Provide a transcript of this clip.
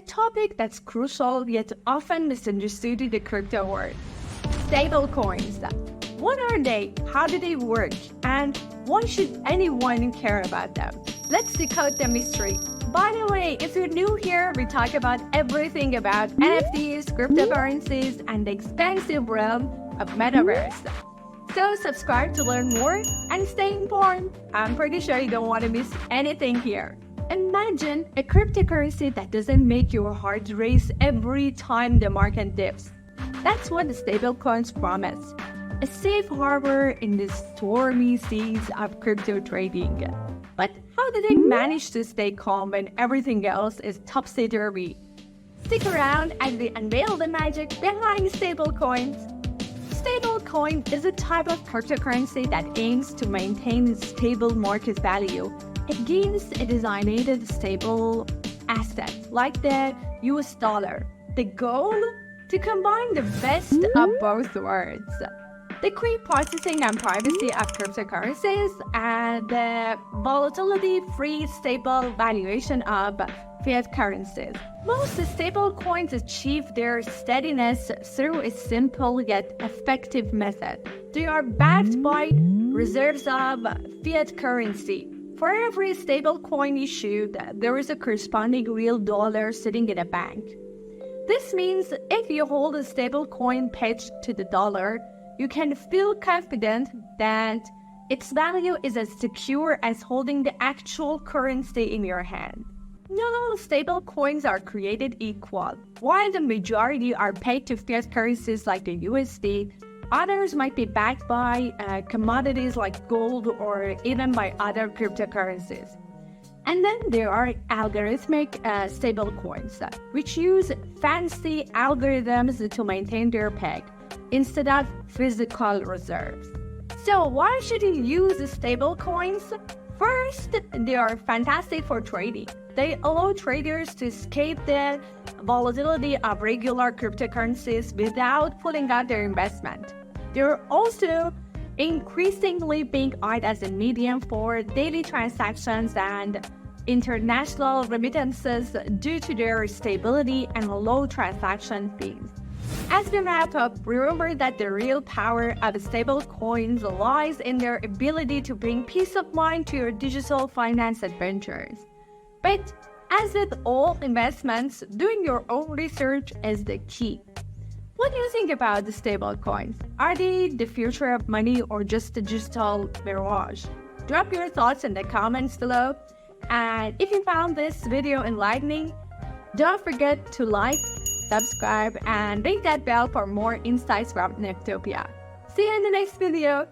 topic that's crucial yet often misunderstood in the crypto world. Stablecoins. What are they? How do they work? And why should anyone care about them? Let's decode the mystery. By the way, if you're new here, we talk about everything about NFTs, cryptocurrencies, and the expansive realm of metaverse. So subscribe to learn more and stay informed. I'm pretty sure you don't want to miss anything here. Imagine a cryptocurrency that doesn't make your heart race every time the market dips. That's what the stablecoins promise. A safe harbor in the stormy seas of crypto trading. But how do they manage to stay calm when everything else is topsy-turvy? Stick around as we unveil the magic behind stablecoins. Stablecoin is a type of cryptocurrency that aims to maintain a stable market value against a designated stable asset like the US dollar. The goal? To combine the best of both worlds. The quick processing and privacy of cryptocurrencies and the volatility-free stable valuation of fiat currencies. Most stablecoins achieve their steadiness through a simple yet effective method. They are backed by reserves of fiat currency. For every stablecoin issued, there is a corresponding real dollar sitting in a bank. This means if you hold a stablecoin pegged to the dollar, you can feel confident that its value is as secure as holding the actual currency in your hand. Not all stablecoins are created equal. While the majority are pegged to fiat currencies like the USD, others might be backed by commodities like gold or even by other cryptocurrencies. And then there are algorithmic stablecoins, which use fancy algorithms to maintain their peg instead of physical reserves. So why should you use stablecoins? First, they are fantastic for trading. They allow traders to escape the volatility of regular cryptocurrencies without pulling out their investment. They're also increasingly being eyed as a medium for daily transactions and international remittances due to their stability and low transaction fees. As we wrap up, remember that the real power of stablecoins lies in their ability to bring peace of mind to your digital finance adventures. But as with all investments, doing your own research is the key. What do you think about the stablecoins? Are they the future of money or just a digital mirage? Drop your thoughts in the comments below. And if you found this video enlightening, don't forget to like, subscribe, and ring that bell for more insights from NFTOPIA. See you in the next video.